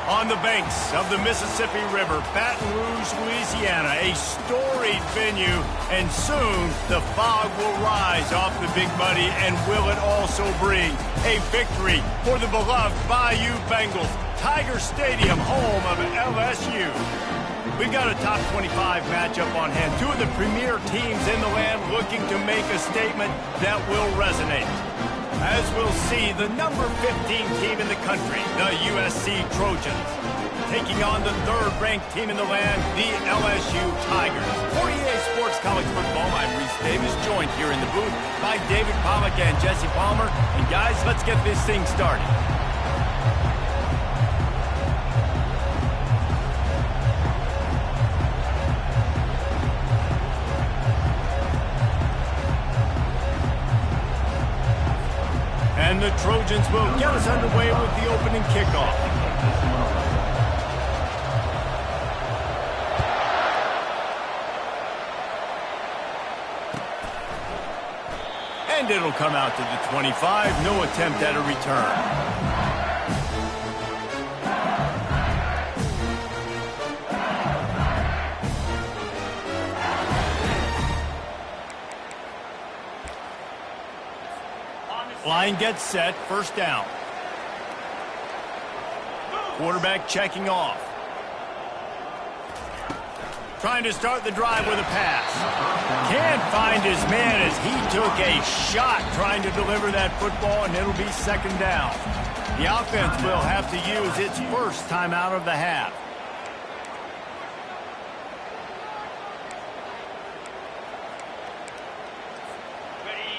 On the banks of the Mississippi River, Baton Rouge, Louisiana, a storied venue, and soon the fog will rise off the Big Muddy, and will it also bring a victory for the beloved Bayou Bengals, Tiger Stadium, home of LSU. We've got a top 25 matchup on hand. Two of the premier teams in the land looking to make a statement that will resonate. As we'll see, the number 15 team in the country, the USC Trojans, taking on the third-ranked team in the land, the LSU Tigers. For EA Sports College Football, I'm Reese Davis, joined here in the booth by David Pollack and Jesse Palmer. And guys, let's get this thing started. And the Trojans will get us underway with the opening kickoff. And it'll come out to the 25. No attempt at a return. Line gets set, first down. Quarterback checking off. Trying to start the drive with a pass. Can't find his man as he took a shot trying to deliver that football, and it'll be second down. The offense will have to use its first timeout of the half.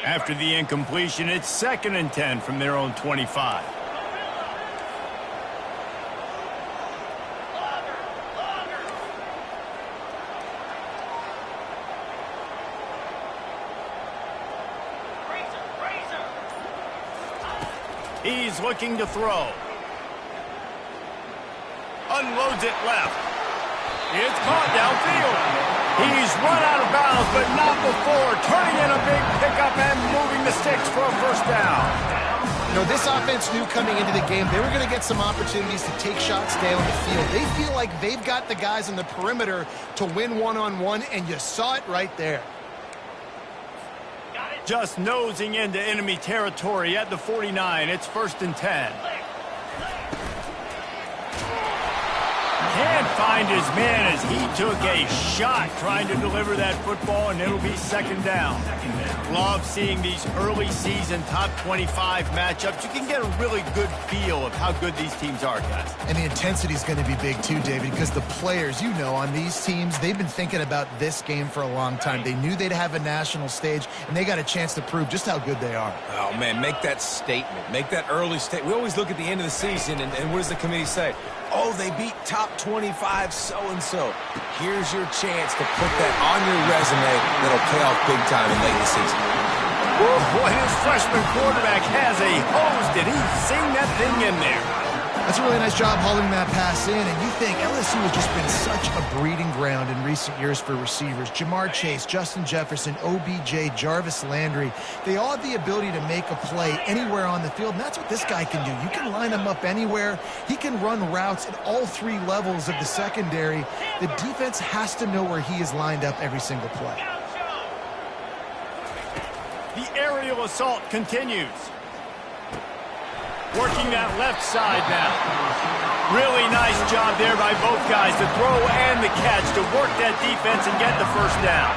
After the incompletion, it's 2nd and 10 from their own 25. He's looking to throw. Unloads it left. It's caught downfield. He's run out of bounds, but not before turning in a big pickup and moving the sticks for a first down. You know, this offense knew coming into the game they were going to get some opportunities to take shots down the field. They feel like they've got the guys on the perimeter to win one-on-one, and you saw it right there. Just nosing into enemy territory at the 49. It's 1st and 10. Can't find his man as he took a shot trying to deliver that football, and it'll be second down. Love seeing these early season top 25 matchups. You can get a really good feel of how good these teams are, guys. And the intensity is going to be big too, David, because the players, you know, on these teams, they've been thinking about this game for a long time. They knew they'd have a national stage, and they got a chance to prove just how good they are. Oh, man, make that statement. Make that early statement. We always look at the end of the season, and what does the committee say? Oh, they beat top 25 so-and-so. Here's your chance to put that on your resume that'll pay off big time in late in the season. Woo, boy, his freshman quarterback has a hose. Did he sing that thing in there? That's a really nice job hauling that pass in, and you think LSU has just been such a breeding ground in recent years for receivers. Jamar Chase, Justin Jefferson, OBJ, Jarvis Landry, they all have the ability to make a play anywhere on the field, and that's what this guy can do. You can line him up anywhere. He can run routes at all three levels of the secondary. The defense has to know where he is lined up every single play. The aerial assault continues. Working that left side now. Really nice job there by both guys, the throw and the catch, to work that defense and get the first down.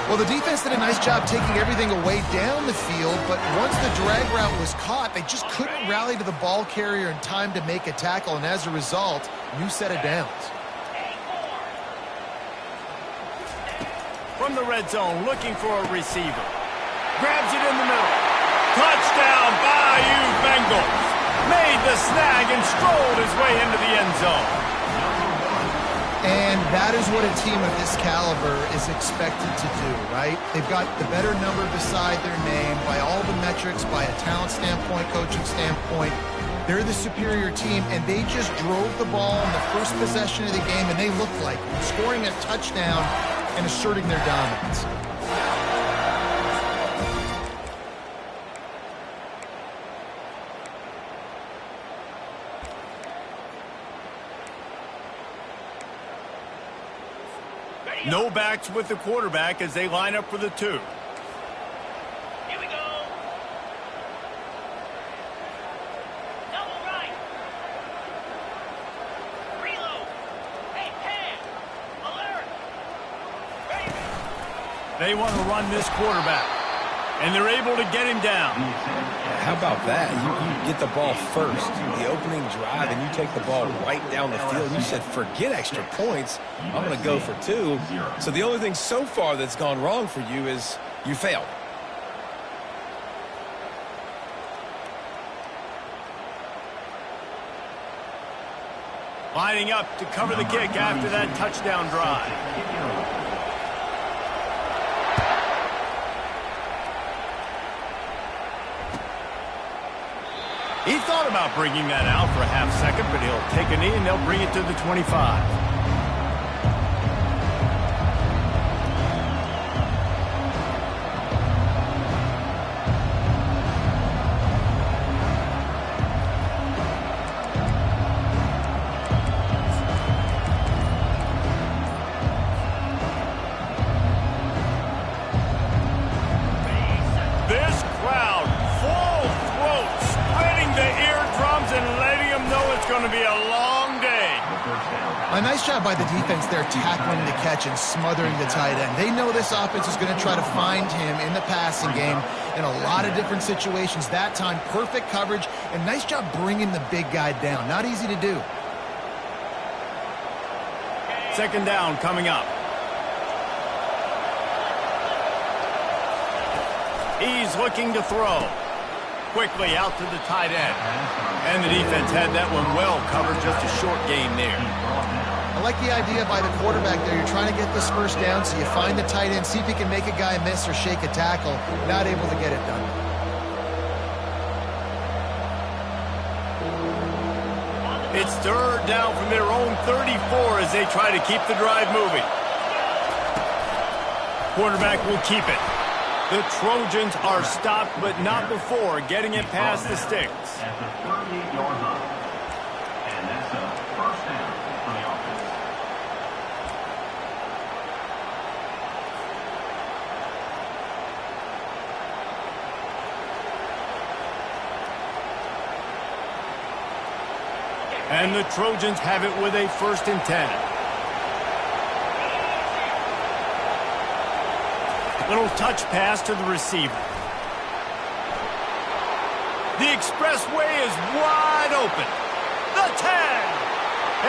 Well, the defense did a nice job taking everything away down the field, but once the drag route was caught, they just couldn't rally to the ball carrier in time to make a tackle, and as a result, new set of downs. From the red zone, looking for a receiver. Grabs it in the middle. Touchdown, Bayou Bengals. Made the snag and strolled his way into the end zone. And that is what a team of this caliber is expected to do, right? They've got the better number beside their name by all the metrics, by a talent standpoint, coaching standpoint. They're the superior team, and they just drove the ball in the first possession of the game, and they looked like scoring a touchdown and asserting their dominance. No backs with the quarterback as they line up for the 2. Here we go. Double right. Reload. Hey, hand. Alert. Ready. They want to run this quarterback, and they're able to get him down. How about that? You get the ball first, the opening drive, and you take the ball right down the field. You said, forget extra points. I'm going to go for 2. So the only thing so far that's gone wrong for you is you failed. Lining up to cover the kick after that touchdown drive. He thought about bringing that out for a half second, but he'll take a knee and they'll bring it to the 25. This crowd, full throat, spreading the eardrums and letting them know it's going to be a long day. A nice job by the defense there, tackling the catch and smothering the tight end. They know this offense is going to try to find him in the passing game in a lot of different situations. That time, perfect coverage, and nice job bringing the big guy down. Not easy to do. Second down coming up. He's looking to throw. Quickly out to the tight end. And the defense had that one well covered, just a short gain there. I like the idea by the quarterback there. You're trying to get this first down, so you find the tight end, see if he can make a guy miss or shake a tackle. Not able to get it done. It's third down from their own 34 as they try to keep the drive moving. Quarterback will keep it. The Trojans are stopped, but not before getting it past the sticks. At the 38-yard line. And that's a first down for the offense. And the Trojans have it with a 1st and 10. Little touch pass to the receiver. The expressway is wide open. The 10.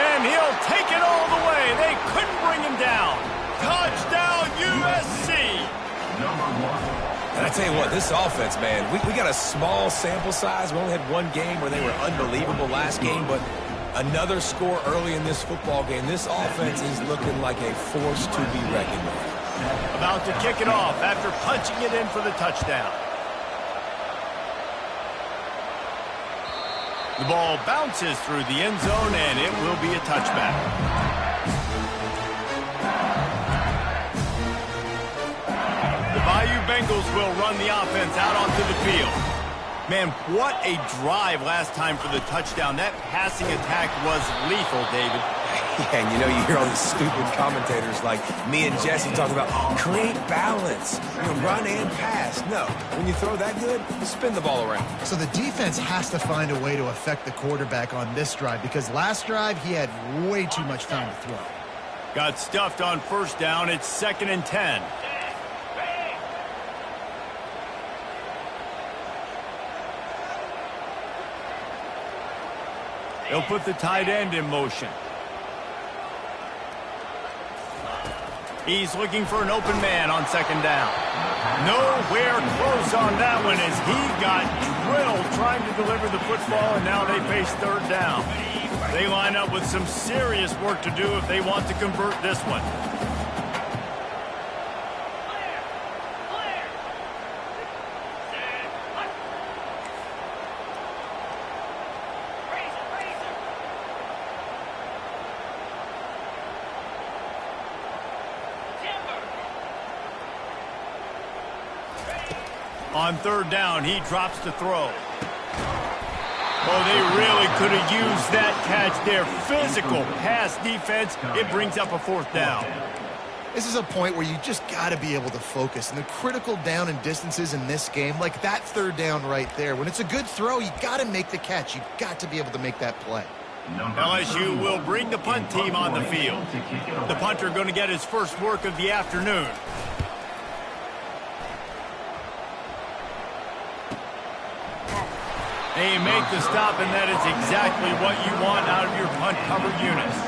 And he'll take it all the way. They couldn't bring him down. Touchdown, USC. And I tell you what, this offense, man, we got a small sample size. We only had one game where they were unbelievable last game, but another score early in this football game. This offense is looking like a force to be reckoned with. About to kick it off after punching it in for the touchdown. The ball bounces through the end zone, and it will be a touchback. The Bayou Bengals will run the offense out onto the field. Man, what a drive last time for the touchdown. That passing attack was lethal, David. Yeah, and you know, you hear all these stupid commentators like me and Jesse talk about create balance, run and pass. No, when you throw that good, spin the ball around. So the defense has to find a way to affect the quarterback on this drive, because last drive he had way too much time to throw. Got stuffed on first down. It's 2nd and 10. They'll put the tight end in motion. He's looking for an open man on 2nd down. Nowhere close on that one as he got drilled trying to deliver the football, and now they face 3rd down. They line up with some serious work to do if they want to convert this one. On 3rd down, he drops to throw. Oh, they really could have used that catch there. Physical pass defense. It brings up a 4th down. This is a point where you just got to be able to focus. And the critical down and distances in this game, like that third down right there, when it's a good throw, you got to make the catch. You've got to be able to make that play. LSU will bring the punt team on the field. The punter going to get his first work of the afternoon. They make the stop, and that is exactly what you want out of your punt cover units.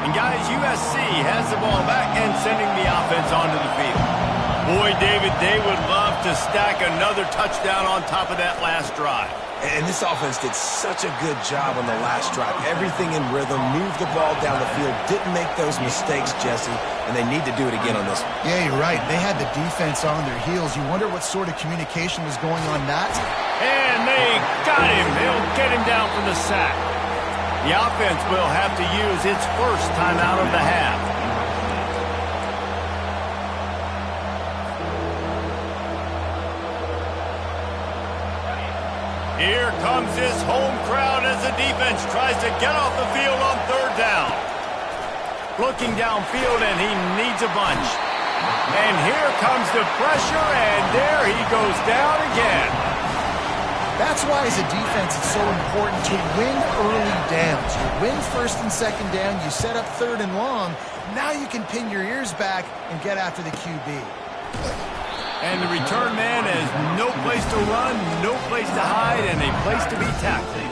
And guys, USC has the ball back and sending the offense onto the field. Boy, David, they would love to stack another touchdown on top of that last drive. And this offense did such a good job on the last drive. Everything in rhythm, moved the ball down the field, didn't make those mistakes, Jesse, and they need to do it again on this one. Yeah, you're right. They had the defense on their heels. You wonder what sort of communication was going on that. And they got him. They'll get him down from the sack. The offense will have to use its first timeout of the half. Here comes this home crowd as the defense tries to get off the field on third down. Looking downfield, and he needs a bunch. And here comes the pressure, and there he goes down again. That's why, as a defense, it's so important to win early downs. You win first and second down, you set up third and long. Now you can pin your ears back and get after the QB. And the return man has no place to run, no place to hide, and a place to be tackled.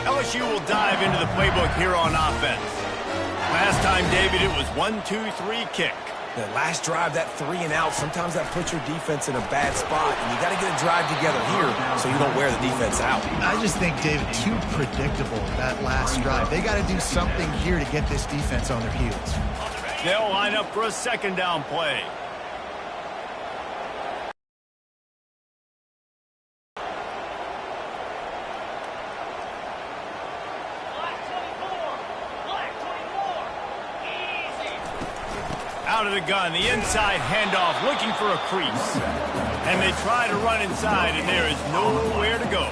LSU will dive into the playbook here on offense. Last time, David, it was 1-2-3 kick. The last drive, that 3 and out, sometimes that puts your defense in a bad spot, and you got to get a drive together here so you don't wear the defense out. I just think, David, too predictable, that last drive. They got to do something here to get this defense on their heels. They'll line up for a second down play. Out of the gun, the inside handoff, looking for a crease. And they try to run inside, and there is nowhere to go.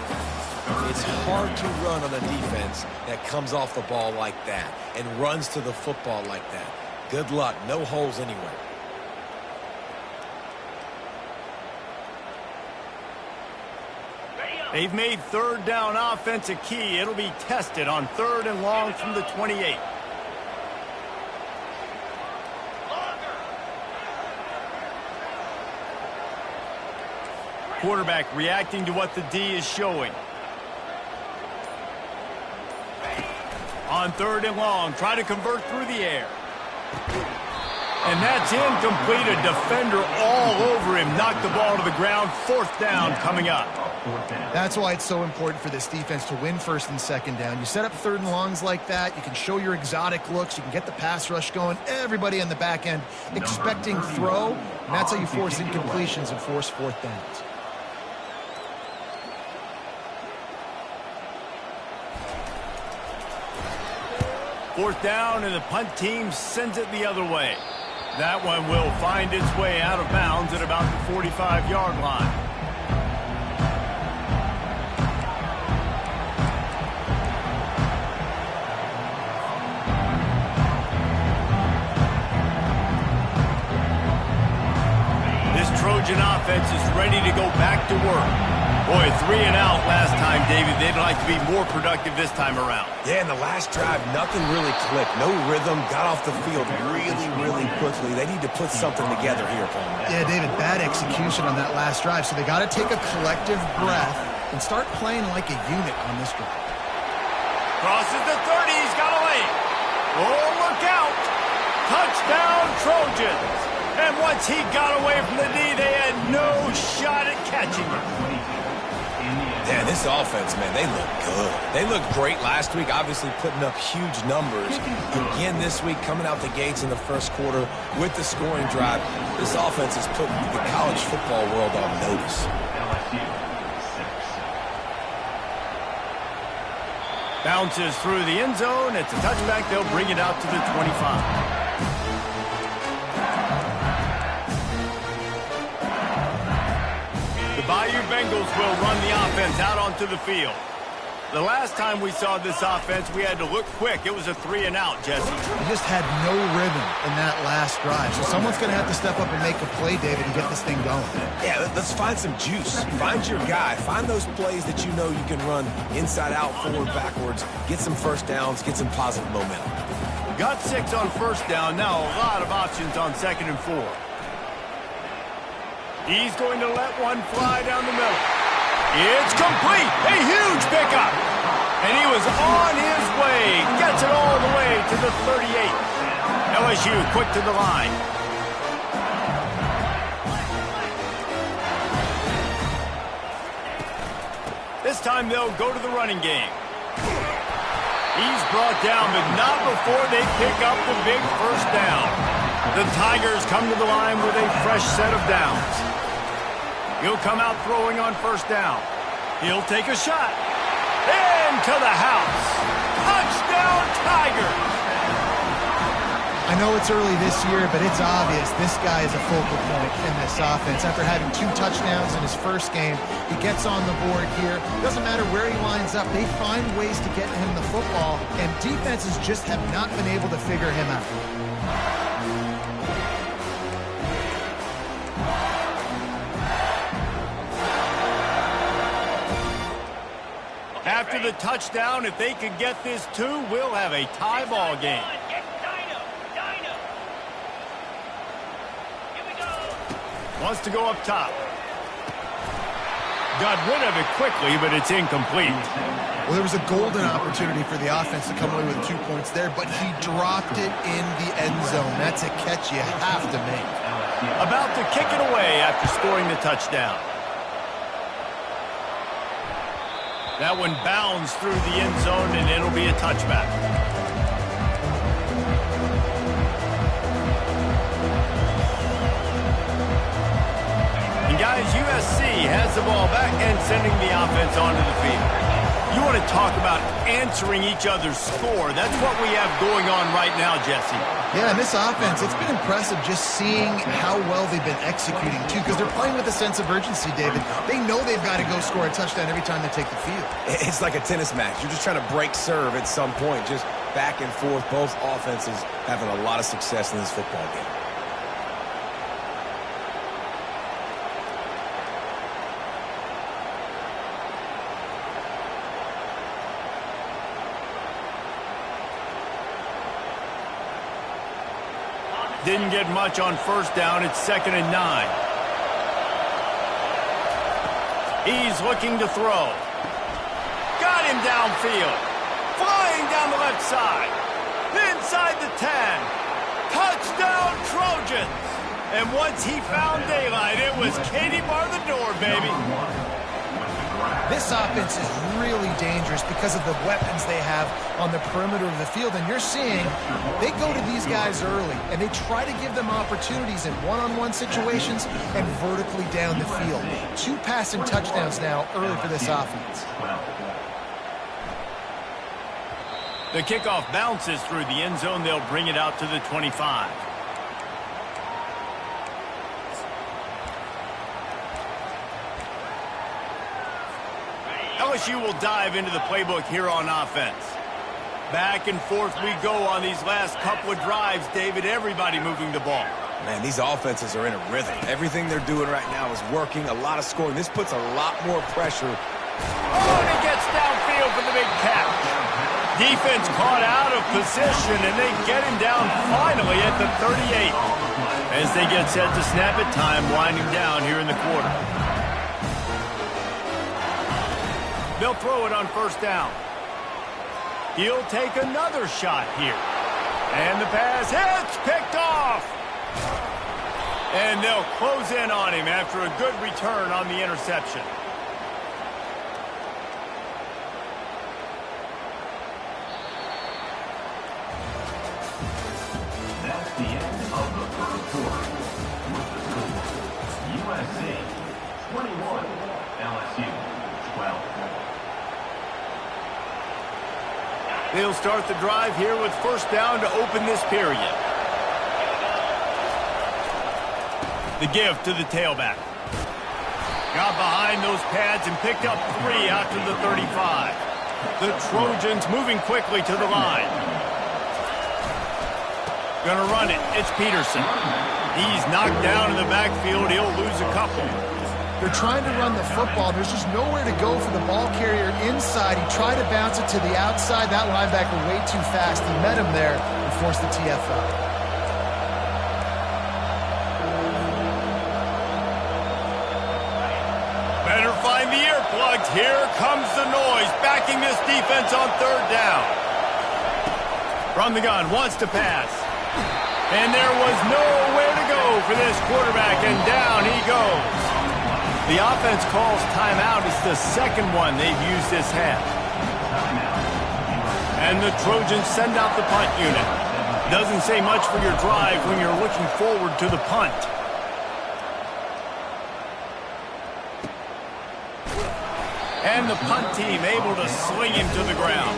It's hard to run on a defense that comes off the ball like that and runs to the football like that. Good luck. No holes anywhere. They've made third down offense a key. It'll be tested on third and long from the 28. Quarterback reacting to what the D is showing. On third and long, try to convert through the air. And that's incomplete. A defender all over him. Knocked the ball to the ground. Fourth down coming up. That's why it's so important for this defense to win first and second down. You set up third and longs like that. You can show your exotic looks. You can get the pass rush going. Everybody on the back end expecting throw. And that's how you force incompletions and force fourth downs. Fourth down, and the punt team sends it the other way. That one will find its way out of bounds at about the 45-yard line. This Trojan offense is ready to go back to work. Boy, 3 and out last time, David. They'd like to be more productive this time around. Yeah, in the last drive, nothing really clicked. No rhythm, got off the field really quickly. They need to put something together here, Paul. Yeah, David, bad execution on that last drive. So they got to take a collective breath and start playing like a unit on this drive. Crosses the 30. He's got away. Oh, look out. Touchdown, Trojans. And once he got away from the D, they had no shot at catching him. Yeah, this offense, man, they look good. They looked great last week, obviously putting up huge numbers. Again this week, coming out the gates in the first quarter with the scoring drive. This offense is putting the college football world on notice. Bounces through the end zone. It's a touchback. They'll bring it out to the 25. The Bayou Bengals will run the offense out onto the field. The last time we saw this offense, we had to look quick. It was a 3-and-out, Jesse. He just had no rhythm in that last drive. So someone's going to have to step up and make a play, David, and get this thing going. Yeah, let's find some juice. Find your guy. Find those plays that you know you can run inside out, forward, backwards. Get some first downs. Get some positive momentum. Got 6 on first down. Now a lot of options on 2nd and 4. He's going to let one fly down the middle. It's complete. A huge pickup. And he was on his way. Gets it all the way to the 38. LSU quick to the line. This time they'll go to the running game. He's brought down, but not before they pick up the big first down. The Tigers come to the line with a fresh set of downs. He'll come out throwing on first down. He'll take a shot. Into the house. Touchdown, Tigers! I know it's early this year, but it's obvious this guy is a focal point in this offense. After having 2 touchdowns in his first game, he gets on the board here. Doesn't matter where he lines up. They find ways to get him the football, and defenses just have not been able to figure him out. After the touchdown, if they could get this 2, we'll have a tie ball game. Wants to go up top. Got rid of it quickly, but it's incomplete. Well, there was a golden opportunity for the offense to come away with 2 points there, but he dropped it in the end zone. That's a catch you have to make. About to kick it away after scoring the touchdown. That one bounds through the end zone, and it'll be a touchback. And guys, USC has the ball back and sending the offense onto the field. You want to talk about answering each other's score. That's what we have going on right now, Jesse. Yeah, and this offense, it's been impressive just seeing how well they've been executing, too, because they're playing with a sense of urgency, David. They know they've got to go score a touchdown every time they take the field. It's like a tennis match. You're just trying to break serve at some point, just back and forth. Both offenses having a lot of success in this football game. Didn't get much on first down. It's 2nd and 9. He's looking to throw. Got him downfield. Flying down the left side. Inside the 10. Touchdown, Trojans. And once he found daylight, it was Katie bar the door, baby. This offense is really dangerous because of the weapons they have on the perimeter of the field. And you're seeing they go to these guys early, and they try to give them opportunities in one-on-one situations and vertically down the field. 2 passing touchdowns now early for this offense. The kickoff bounces through the end zone. They'll bring it out to the 25. LSU will dive into the playbook here on offense. Back and forth we go on these last couple of drives, David. Everybody moving the ball. Man, these offenses are in a rhythm. Everything they're doing right now is working. A lot of scoring. This puts a lot more pressure. Oh, and he gets downfield for the big catch. Defense caught out of position, and they get him down finally at the 38. As they get set to snap it, time winding down here in the quarter. They'll throw it on first down. He'll take another shot here. And the pass hits, picked off. And they'll close in on him after a good return on the interception. That's the end of the first quarter. With the score, USC 21, LSU 12. They'll start the drive here with first down to open this period. The give to the tailback. Got behind those pads and picked up 3 after the 35. The Trojans moving quickly to the line. Gonna run it. It's Peterson. He's knocked down in the backfield. He'll lose a couple. They're trying to run the football. There's just nowhere to go for the ball carrier inside. He tried to bounce it to the outside. That linebacker way too fast. He met him there and forced the TFL. Better find the earplugs. Here comes the noise, backing this defense on third down. From the gun, wants to pass. And there was nowhere to go for this quarterback, and down he goes. The offense calls timeout. It's the second one they've used this half. And the Trojans send out the punt unit. Doesn't say much for your drive when you're looking forward to the punt. And the punt team able to sling him to the ground.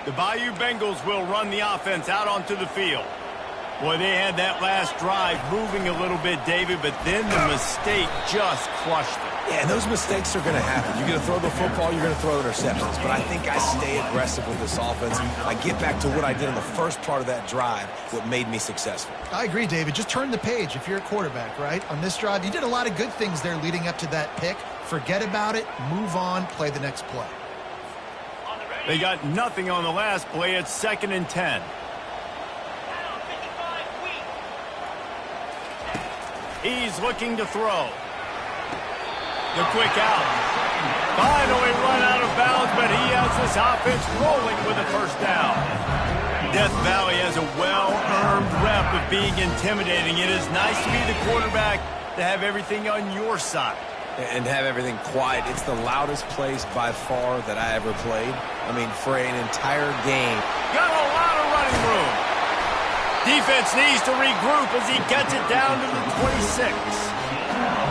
The Bayou Bengals will run the offense out onto the field. Boy, they had that last drive moving a little bit, David, but then the mistake just crushed them. Yeah, those mistakes are going to happen. You're going to throw the football, you're going to throw interceptions. But I think I stay aggressive with this offense. I get back to what I did in the first part of that drive, what made me successful. I agree, David. Just turn the page if you're a quarterback, right? On this drive, you did a lot of good things there leading up to that pick. Forget about it, move on, play the next play. They got nothing on the last play. It's 2nd and 10. He's looking to throw. The quick out. Finally run out of bounds, but he has this offense rolling with a first down. Death Valley has a well-earned rep of being intimidating. It is nice to be the quarterback, to have everything on your side. And have everything quiet. It's the loudest place by far that I ever played. I mean, for an entire game. Got a lot of running room. Defense needs to regroup as he gets it down to the 26.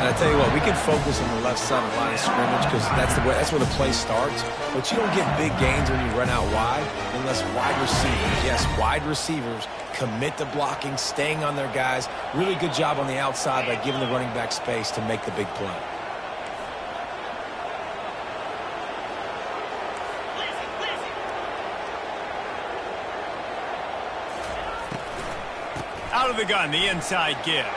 And I tell you what, we can focus on the left side of the line of scrimmage because that's where the play starts. But you don't get big gains when you run out wide unless wide receivers, yes, wide receivers, commit to blocking, staying on their guys. Really good job on the outside by giving the running back space to make the big play. Out of the gun, the inside give.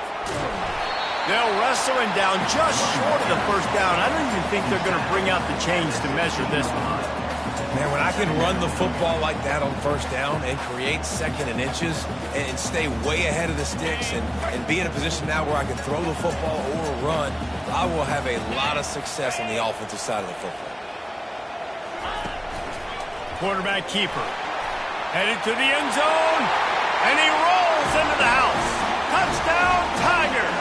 They'll wrestle him down just short of the first down. I don't even think they're going to bring out the chains to measure this one. Man, when I can run the football like that on first down and create 2nd and inches and stay way ahead of the sticks and be in a position now where I can throw the football or run, I will have a lot of success on the offensive side of the football. Quarterback keeper. Headed to the end zone. And he rolls into the house. Touchdown, Tigers!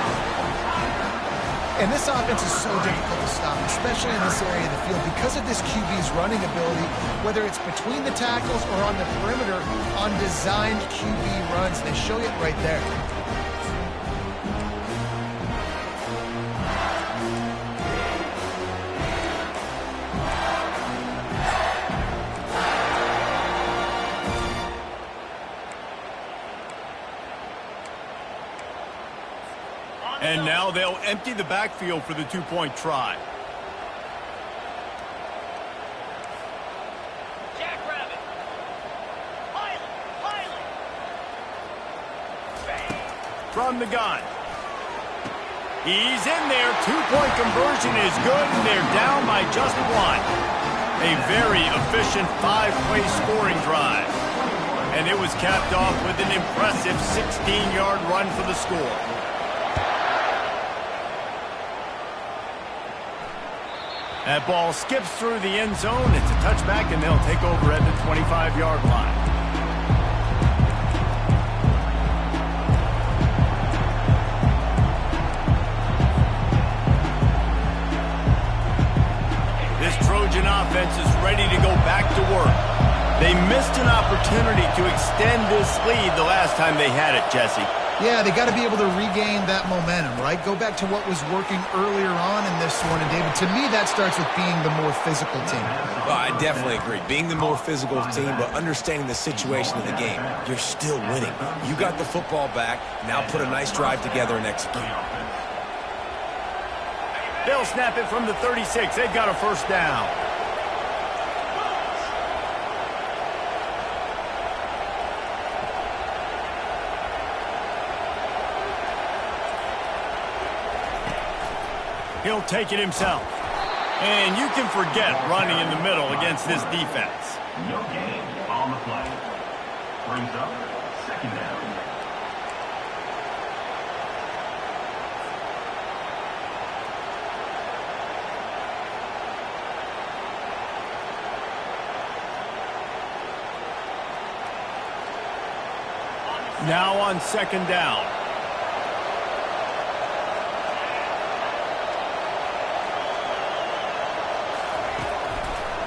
And this offense is so difficult to stop, especially in this area of the field, because of this QB's running ability, whether it's between the tackles or on the perimeter on designed QB runs. They show it right there. And now they'll empty the backfield for the two-point try. Jackrabbit. Pilot. From the gun. He's in there. Two-point conversion is good, and they're down by just one. A very efficient 5-play scoring drive. And it was capped off with an impressive 16-yard run for the score. That ball skips through the end zone. It's a touchback, and they'll take over at the 25-yard line. This Trojan offense is ready to go back to work. They missed an opportunity to extend this lead the last time they had it, Jesse. Yeah, they got to be able to regain that momentum, right? Go back to what was working earlier on in this one. And, David, to me, that starts with being the more physical team. Well, I definitely agree. Being the more physical team, but understanding the situation of the game. You're still winning. You got the football back. Now put a nice drive together and execute. They'll snap it from the 36. They've got a first down. He'll take it himself. And you can forget running in the middle against this defense. No gain on the play. Brings up second down. Now on second down.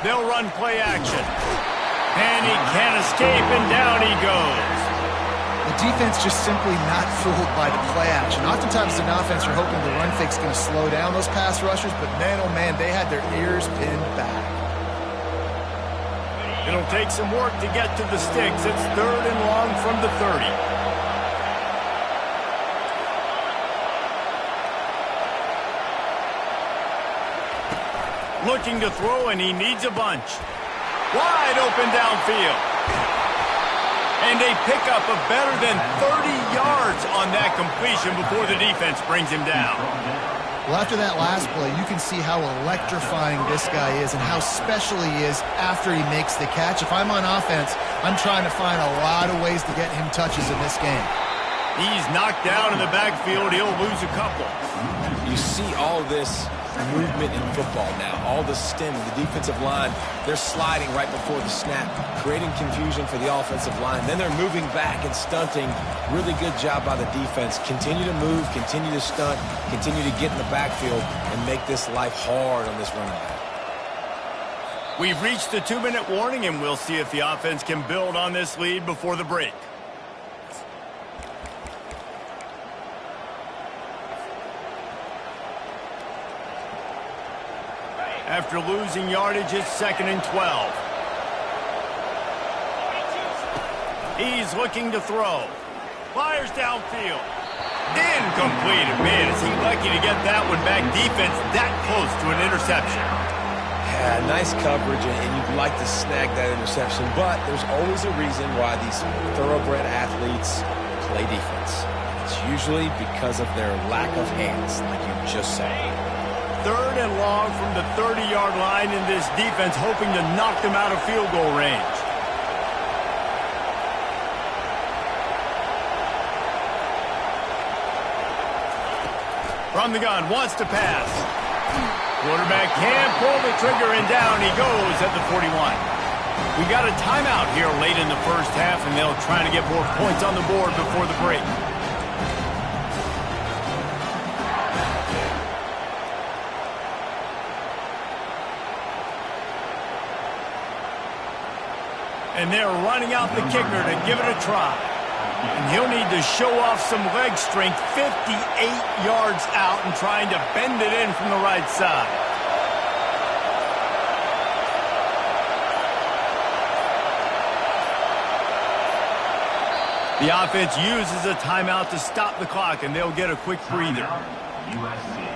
They'll run play action. And he can't escape, and down he goes. The defense just simply not fooled by the play action. Oftentimes, an offense, you're hoping the run fake's going to slow down those pass rushers, but man, oh man, they had their ears pinned back. It'll take some work to get to the sticks. It's 3rd and long from the 30. Looking to throw, and he needs a bunch. Wide open downfield. And they pick up a better than 30 yards on that completion before the defense brings him down. Well, after that last play, you can see how electrifying this guy is and how special he is after he makes the catch. If I'm on offense, I'm trying to find a lot of ways to get him touches in this game. He's knocked down in the backfield. He'll lose a couple. You see all this movement in football now. All the stem, the defensive line, they're sliding right before the snap, creating confusion for the offensive line. Then they're moving back and stunting. Really good job by the defense. Continue to move, continue to stunt, continue to get in the backfield and make this life hard on this running back. We've reached the 2-minute warning, and we'll see if the offense can build on this lead before the break. After losing yardage, it's 2nd and 12. He's looking to throw. Fires downfield. Incomplete. Man, is he lucky to get that one back. Defense that close to an interception. Yeah, nice coverage, and you'd like to snag that interception, but there's always a reason why these thoroughbred athletes play defense. It's usually because of their lack of hands, like you just said. 3rd and long from the 30-yard line, in this defense hoping to knock them out of field goal range. From the gun, wants to pass. Quarterback can't pull the trigger, and down he goes at the 41. We got a timeout here late in the first half, and they'll try to get more points on the board before the break. And they're running out the kicker to give it a try. And he'll need to show off some leg strength, 58 yards out and trying to bend it in from the right side. The offense uses a timeout to stop the clock, and they'll get a quick breather. USC.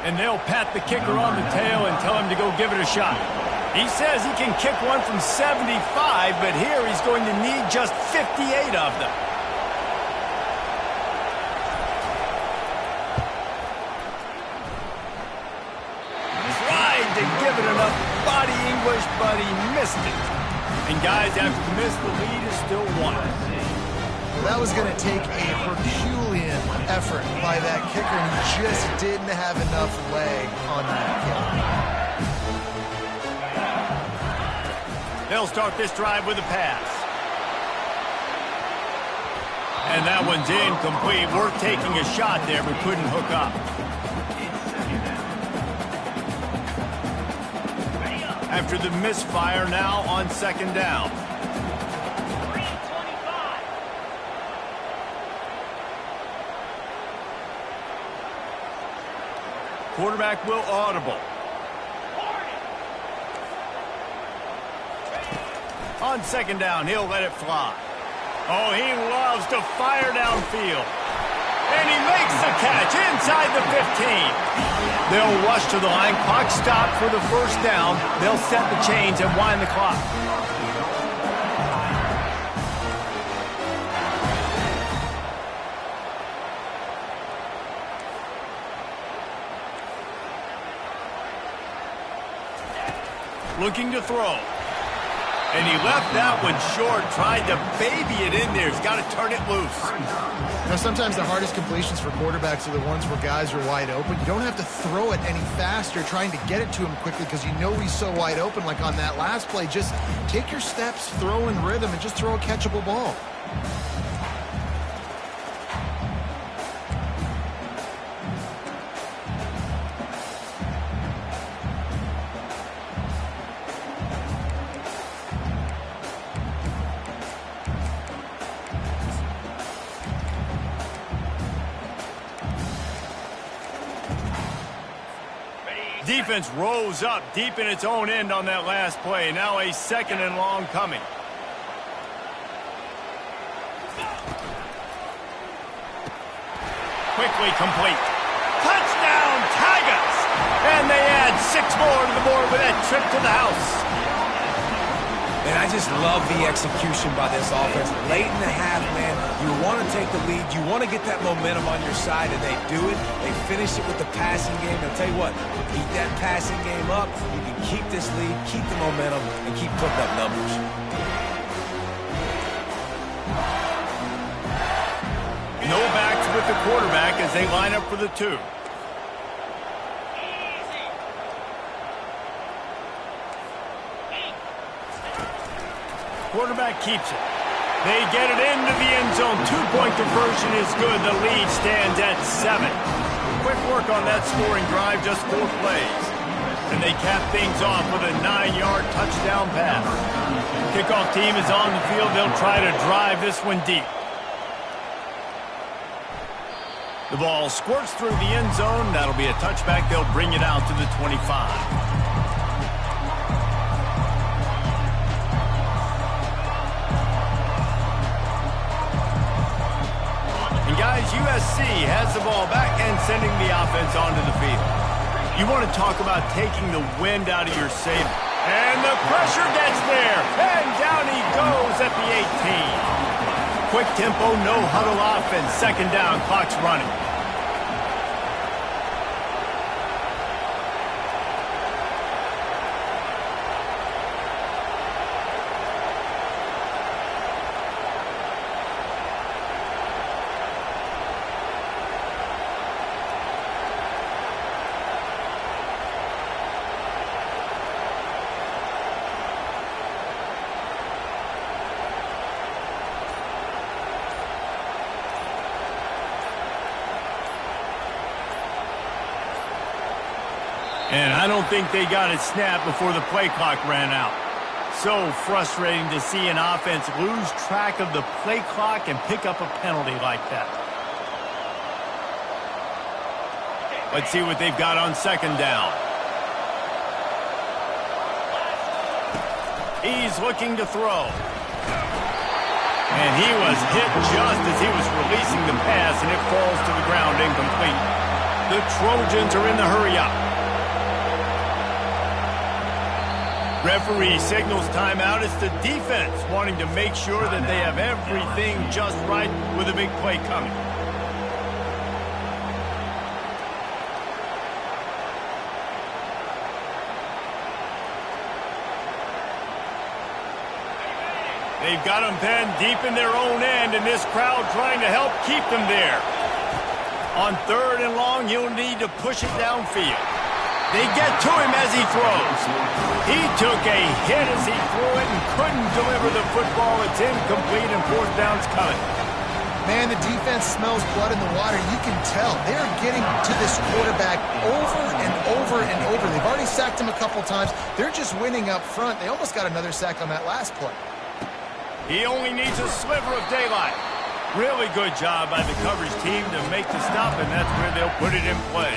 And they'll pat the kicker on the tail and tell him to go give it a shot. He says he can kick one from 75, but here he's going to need just 58 of them. Tried to give it enough body English, but he missed it. And guys, after the miss, the lead is still 1. That was going to take a Herculean effort by that kicker, and he just didn't have enough leg on that kick. They'll start this drive with a pass. And that one's incomplete. Worth taking a shot there, but couldn't hook up. After the misfire, now on second down. Quarterback will audible. On second down, he'll let it fly. Oh, he loves to fire downfield. And he makes the catch inside the 15. They'll rush to the line. Clock stopped for the first down. They'll set the chains and wind the clock. Looking to throw. And he left that one short, tried to baby it in there. He's got to turn it loose. Now, sometimes the hardest completions for quarterbacks are the ones where guys are wide open. You don't have to throw it any faster trying to get it to him quickly because you know he's so wide open. Like on that last play, just take your steps, throw in rhythm, and just throw a catchable ball. Defense rose up deep in its own end on that last play. Now a second and long coming. Quickly complete. Touchdown, Tigers! And they add 6 more to the board with that trip to the house. And I just love the execution by this offense. Late in the half, man, you want to take the lead. You want to get that momentum on your side, and they do it. They finish it with the passing game. I'll tell you what, keep that passing game up. You can keep this lead, keep the momentum, and keep putting up numbers. No backs with the quarterback as they line up for the 2. Quarterback keeps it. They get it into the end zone. 2-point conversion is good. The lead stands at 7. Quick work on that scoring drive, just 4 plays. And they cap things off with a 9-yard touchdown pass. Kickoff team is on the field. They'll try to drive this one deep. The ball squirts through the end zone. That'll be a touchback. They'll bring it out to the 25. Guys, USC has the ball back and sending the offense onto the field. You want to talk about taking the wind out of your sail. And the pressure gets there. And down he goes at the 18. Quick tempo, no huddle offense. Second down, clock's running. And I don't think they got it snapped before the play clock ran out. So frustrating to see an offense lose track of the play clock and pick up a penalty like that. Let's see what they've got on second down. He's looking to throw. And he was hit just as he was releasing the pass, and it falls to the ground incomplete. The Trojans are in the hurry-up. Referee signals timeout. It's the defense wanting to make sure that they have everything just right with a big play coming. They've got them penned deep in their own end, and this crowd trying to help keep them there. On third and long, he'll need to push it downfield. They get to him as he throws. He took a hit as he threw it and couldn't deliver the football. It's incomplete and fourth down's coming. Man, the defense smells blood in the water. You can tell. They're getting to this quarterback over and over and over. They've already sacked him a couple times. They're just winning up front. They almost got another sack on that last play. He only needs a sliver of daylight. Really good job by the coverage team to make the stop, and that's where they'll put it in play.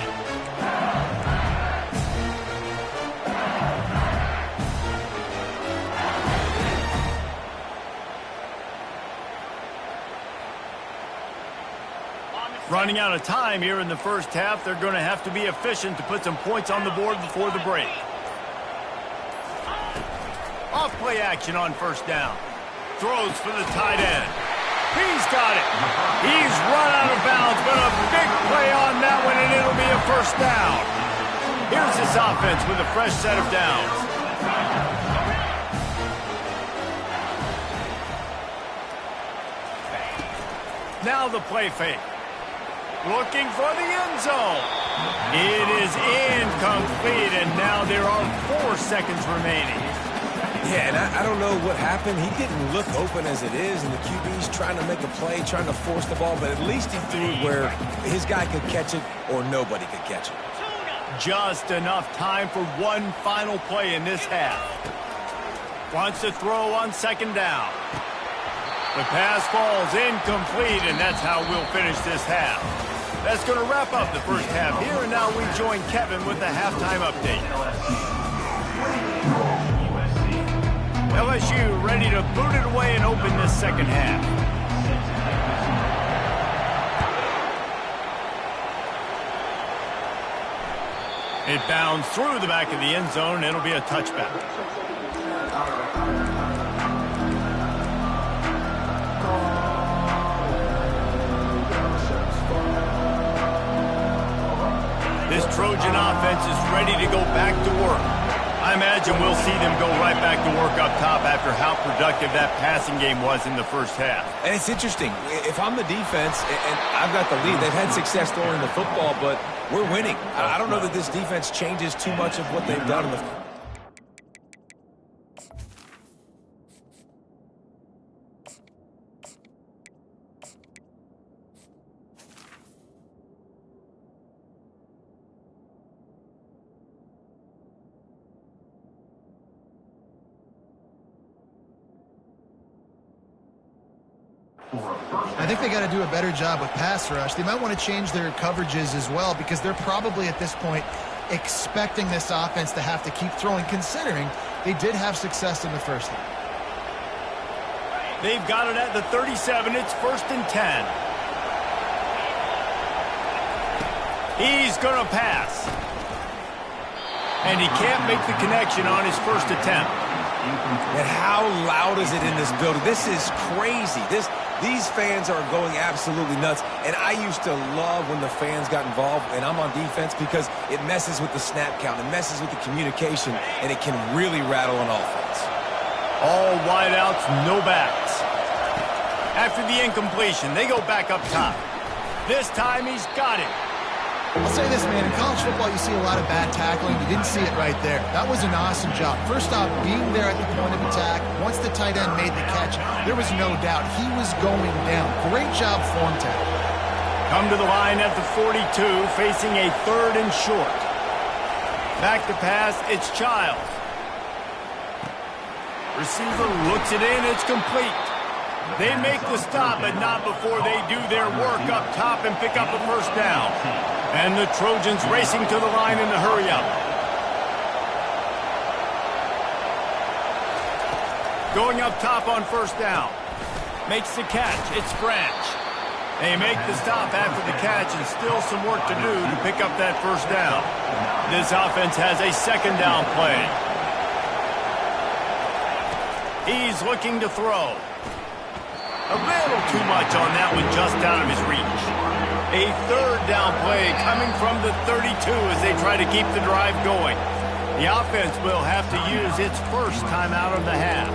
Running out of time here in the first half, they're going to have to be efficient to put some points on the board before the break. Off play action on first down. Throws for the tight end. He's got it. He's run out of bounds, but a big play on that one, and it'll be a first down. Here's this offense with a fresh set of downs. Now the play fake. Looking for the end zone. It is incomplete, and now there are 4 seconds remaining. Yeah, and I don't know what happened. He didn't look open as it is, and the QB's trying to make a play, trying to force the ball, but at least he threw it where his guy could catch it or nobody could catch it. Just enough time for one final play in this half. Wants to throw on second down. The pass falls incomplete, and that's how we'll finish this half. That's going to wrap up the first half here, and now we join Kevin with the halftime update. LSU ready to boot it away and open this second half. It bounds through the back of the end zone, and it'll be a touchback. This Trojan offense is ready to go back to work. I imagine we'll see them go right back to work up top after how productive that passing game was in the first half. And it's interesting. If I'm the defense and I've got the lead, they've had success throwing the football, but we're winning. I don't know that this defense changes too much of what they've done in the I think they got to do a better job with pass rush. They might want to change their coverages as well, because they're probably at this point expecting this offense to have to keep throwing, considering they did have success in the first half. They've got it at the 37. It's 1st and 10. He's going to pass. And he can't make the connection on his first attempt. And how loud is it in this building? This is crazy. These fans are going absolutely nuts. And I used to love when the fans got involved, and I'm on defense, because it messes with the snap count. It messes with the communication, and it can really rattle an offense. All wideouts, no backs. After the incompletion, they go back up top. This time he's got it. I'll say this, man, in college football you see a lot of bad tackling. You didn't see it right there. That was an awesome job. First off, being there at the point of attack, once the tight end made the catch, there was no doubt he was going down. Great job form tackle. Come to the line at the 42, facing a 3rd and short. Back to pass, it's Childs. Receiver looks it in, it's complete. They make the stop, but not before they do their work up top and pick up a first down. And the Trojans racing to the line in the hurry-up. Going up top on first down. Makes the catch. It's Branch. They make the stop after the catch, and still some work to do to pick up that first down. This offense has a second down play. He's looking to throw. A little too much on that one, just out of his reach. A 3rd down play coming from the 32 as they try to keep the drive going. The offense will have to use its first timeout of the half.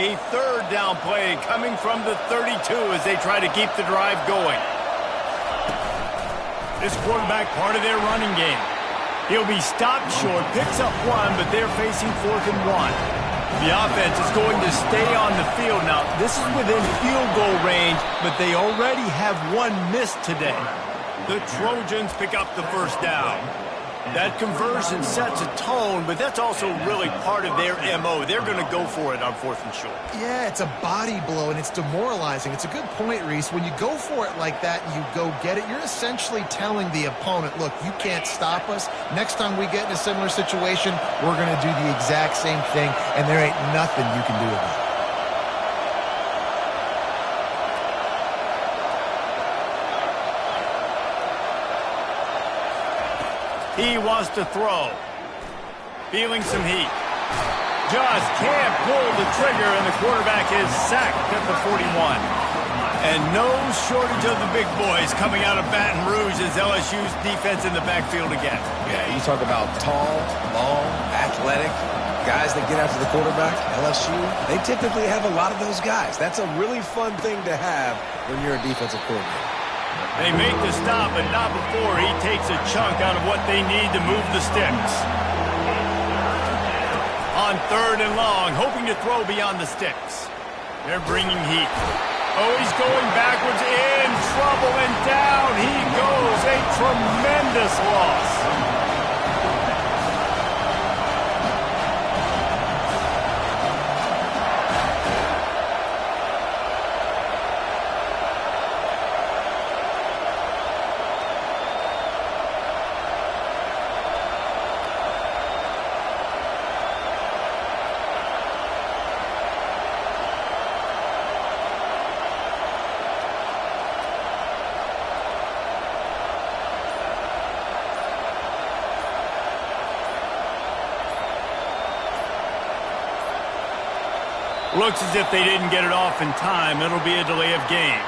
A third down play coming from the 32 as they try to keep the drive going. This quarterback part of their running game. He'll be stopped short, picks up one, but they're facing 4th and 1. The offense is going to stay on the field. Now, this is within field goal range, but they already have one missed today. The Trojans pick up the first down. That conversion sets a tone, but that's also really part of their MO. They're going to go for it on 4th and short. Yeah, it's a body blow, and it's demoralizing. It's a good point, Reese. When you go for it like that and you go get it, you're essentially telling the opponent, look, you can't stop us. Next time we get in a similar situation, we're going to do the exact same thing, and there ain't nothing you can do about it. He wants to throw. Feeling some heat. Just can't pull the trigger, and the quarterback is sacked at the 41. And no shortage of the big boys coming out of Baton Rouge as LSU's defense in the backfield again. Yeah, you talk about tall, long, athletic guys that get after the quarterback. LSU, they typically have a lot of those guys. That's a really fun thing to have when you're a defensive coordinator. They make the stop, but not before he takes a chunk out of what they need to move the sticks. On 3rd and long, hoping to throw beyond the sticks. They're bringing heat. Oh, he's going backwards, in trouble, and down he goes. A tremendous loss. Looks as if they didn't get it off in time. It'll be a delay of game.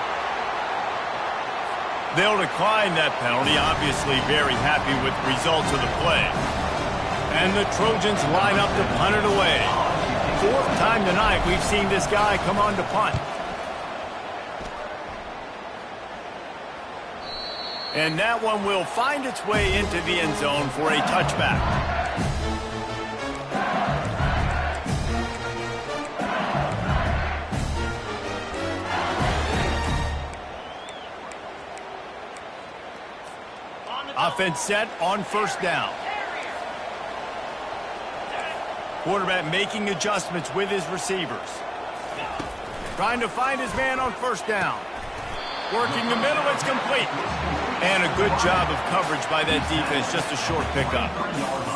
They'll decline that penalty, obviously very happy with the results of the play. And the Trojans line up to punt it away. 4th time tonight we've seen this guy come on to punt. And that one will find its way into the end zone for a touchback. Offense set on 1st down. Quarterback making adjustments with his receivers. Trying to find his man on 1st down. Working the middle, it's complete. And a good job of coverage by that defense, just a short pickup.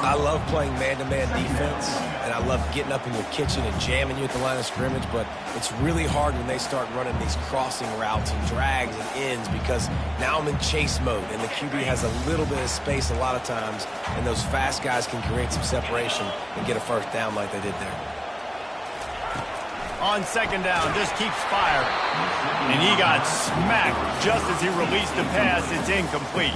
I love playing man-to-man defense, and I love getting up in your kitchen and jamming you at the line of scrimmage, but it's really hard when they start running these crossing routes and drags and ends because now I'm in chase mode, and the QB has a little bit of space a lot of times, and those fast guys can create some separation and get a 1st down like they did there. On 2nd down, just keeps firing. And he got smacked just as he released the pass. It's incomplete.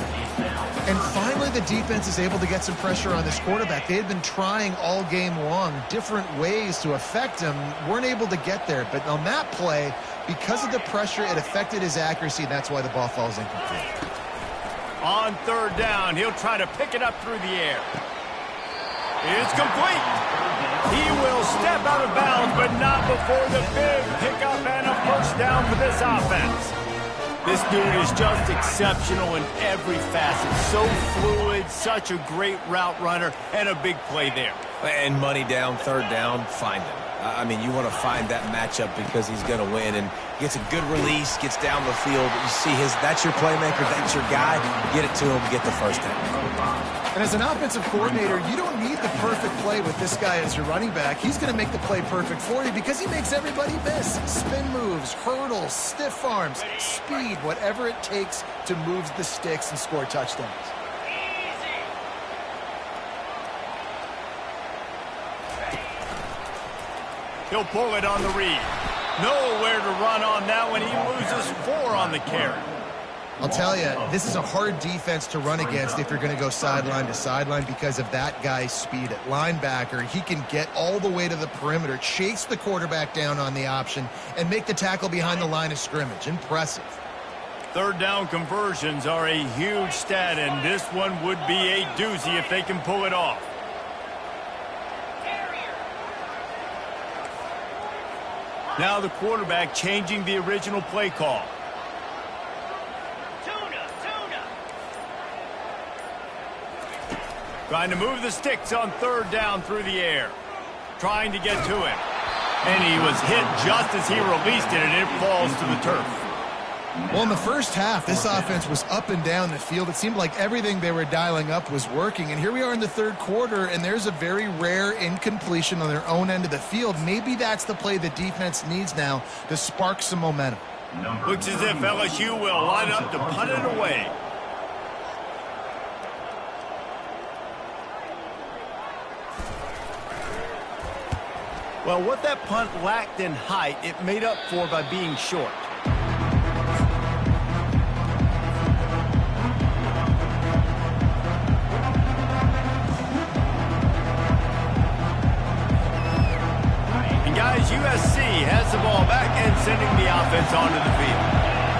And finally, the defense is able to get some pressure on this quarterback. They had been trying all game long different ways to affect him. Weren't able to get there. But on that play, because of the pressure, it affected his accuracy. And that's why the ball falls incomplete. On 3rd down, he'll try to pick it up through the air. It's complete. He will step out of bounds, but not before the big pickup and a 1st down for this offense. This dude is just exceptional in every facet. So fluid, such a great route runner, and a big play there. And money down, 3rd down, find him. I mean, you want to find that matchup because he's going to win. And gets a good release, gets down the field. You see that's your playmaker, that's your guy. Get it to him, get the 1st down. And as an offensive coordinator, you don't need the perfect play with this guy as your running back. He's going to make the play perfect for you because he makes everybody miss. Spin moves, hurdles, stiff arms, speed, whatever it takes to move the sticks and score touchdowns. He'll pull it on the read. Nowhere to run on that one. He loses 4 on the carry. I'll tell you, this is a hard defense to run against if you're going to go sideline to sideline because of that guy's speed at linebacker. He can get all the way to the perimeter, chase the quarterback down on the option, and make the tackle behind the line of scrimmage. Impressive. Third down conversions are a huge stat, and this one would be a doozy if they can pull it off. Now the quarterback changing the original play call. Trying to move the sticks on third down through the air. Trying to get to him. And he was hit just as he released it, and it falls to the turf. Well, in the first half, this offense was up and down the field. It seemed like everything they were dialing up was working. And here we are in the third quarter, and there's a very rare incompletion on their own end of the field. Maybe that's the play the defense needs now to spark some momentum. Looks as if LSU will line up to punt it away. Well, what that punt lacked in height, it made up for by being short. And guys, USC has the ball back and sending the offense onto the field.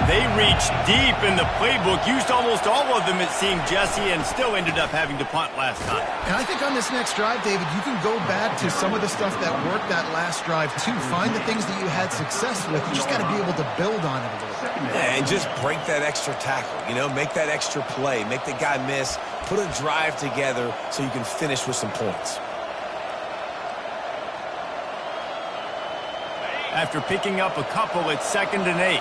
They reached deep in the playbook, used almost all of them, it seemed, Jesse, and still ended up having to punt last time. And I think on this next drive, David, you can go back to some of the stuff that worked that last drive, too. Find the things that you had success with. You just got to be able to build on it a little bit. Yeah, and just break that extra tackle, make that extra play, make the guy miss, put a drive together so you can finish with some points. After picking up a couple, it's 2nd and 8.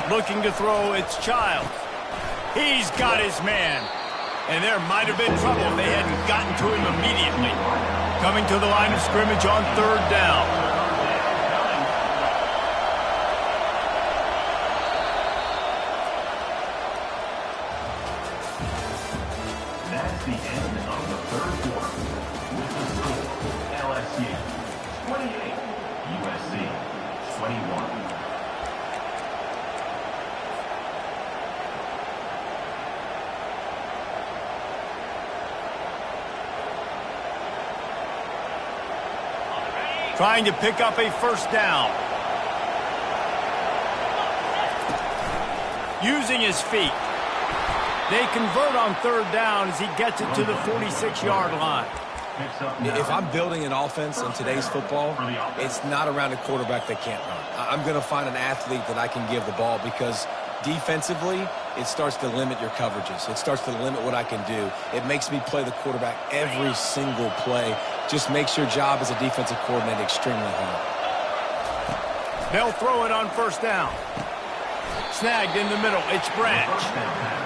Looking to throw, it's Childs. He's got his man. And there might have been trouble if they hadn't gotten to him immediately. Coming to the line of scrimmage on third down. That's the end of the third quarter. With the score, LSU 28, USC 21. Trying to pick up a first down. Using his feet. They convert on third down as he gets it to the 46-yard line. If I'm building an offense in today's football, it's not around a quarterback that can't run. I'm going to find an athlete that I can give the ball because defensively, it starts to limit your coverages. It starts to limit what I can do. It makes me play the quarterback every single play. Just makes your job as a defensive coordinator extremely hard. They'll throw it on first down. Snagged in the middle. It's Branch.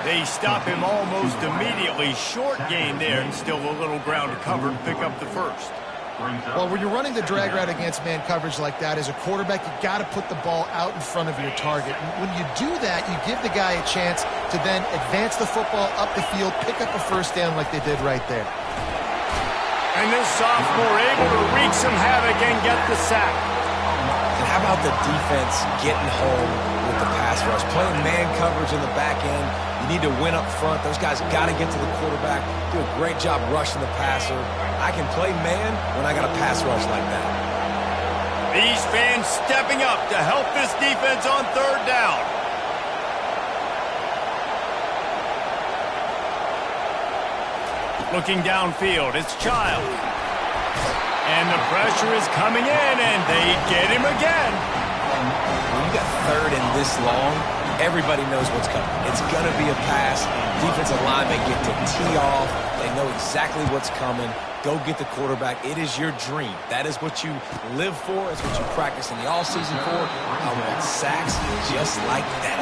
They stop him almost immediately. Short gain there, and still a little ground to cover to pick up the first. Well, when you're running the drag route against man coverage like that, as a quarterback, you got to put the ball out in front of your target. And when you do that, you give the guy a chance to then advance the football up the field, pick up a first down like they did right there. And this sophomore able to wreak some havoc and get the sack. And how about the defense getting home with the pass rush? Playing man coverage in the back end. You need to win up front. Those guys got to get to the quarterback. Do a great job rushing the passer. I can play man when I got a pass rush like that. These fans stepping up to help this defense on third down. Looking downfield, it's Child. And the pressure is coming in, and they get him again. When you got third and this long, everybody knows what's coming. It's going to be a pass. Defensive linemen get to tee off. They know exactly what's coming. Go get the quarterback. It is your dream. That is what you live for. It's what you practice in the offseason for. I want sacks just like that.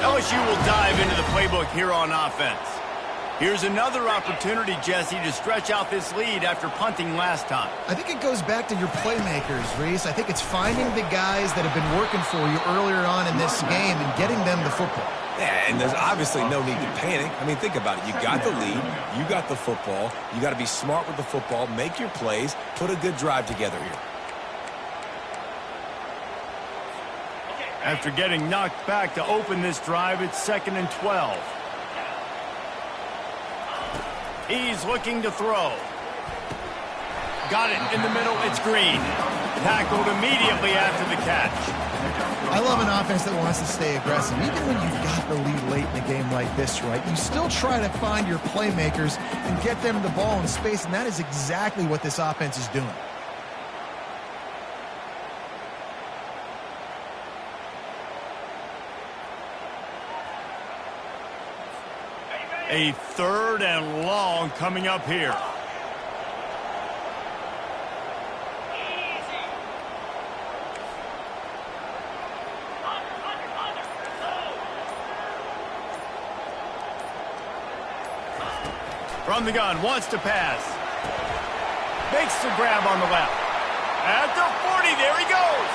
LSU will dive into the playbook here on offense. Here's another opportunity, Jesse, to stretch out this lead after punting last time. I think it goes back to your playmakers, Reese. I think it's finding the guys that have been working for you earlier on in this game and getting them the football. Yeah, and there's obviously no need to panic. I mean, think about it. You got the lead. You got the football. You got to be smart with the football. Make your plays. Put a good drive together here. After getting knocked back to open this drive, it's 2nd and 12. He's looking to throw. Got it in the middle. It's Green. Tackled immediately after the catch. I love an offense that wants to stay aggressive. Even when you've got the lead late in a game like this, right, you still try to find your playmakers and get them the ball in space, and that is exactly what this offense is doing. A 3rd and long coming up here. From the gun, wants to pass. Makes the grab on the left. At the 40, there he goes.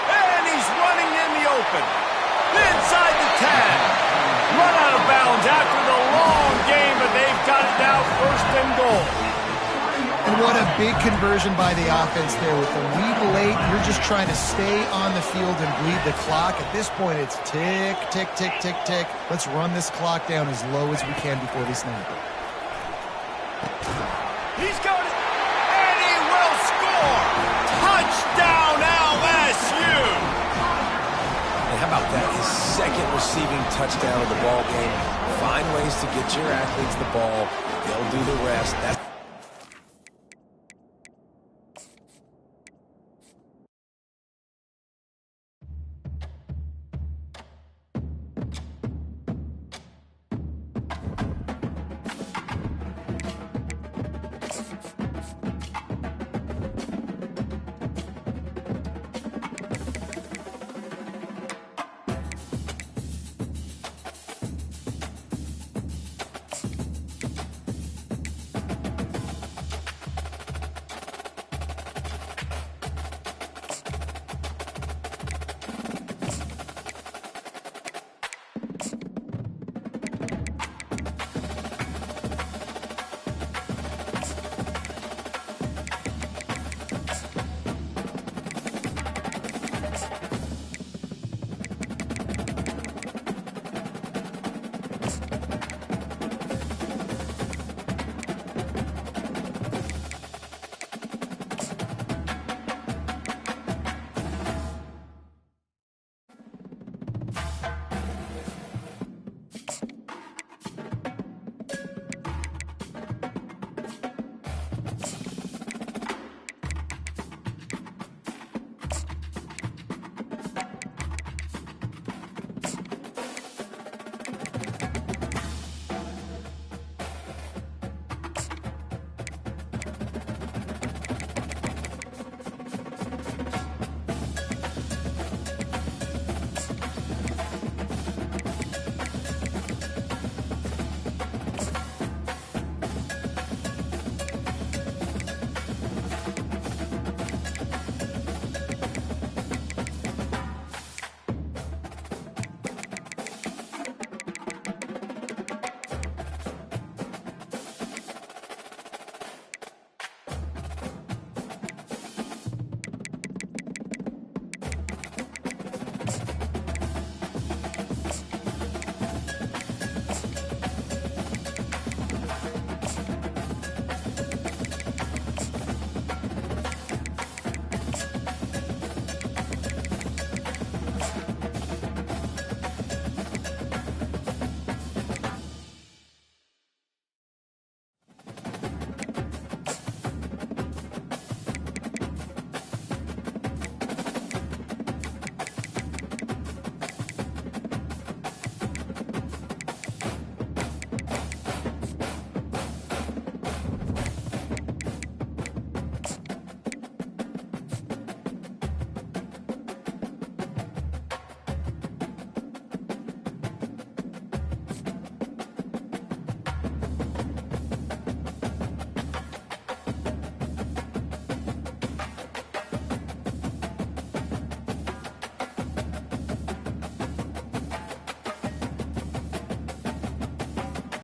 And he's running in the open. Inside the 10. Run out of bounds after the long game, but they've got it now 1st and goal. And what a big conversion by the offense there. With the lead late, you're just trying to stay on the field and bleed the clock. At this point, it's tick, tick, tick, tick, tick. Let's run this clock down as low as we can before they snap it. He's got it, and he will score! Touchdown, LSU! And how about that? His 2nd receiving touchdown of the ball game. Find ways to get your athletes the ball. They'll do the rest. That's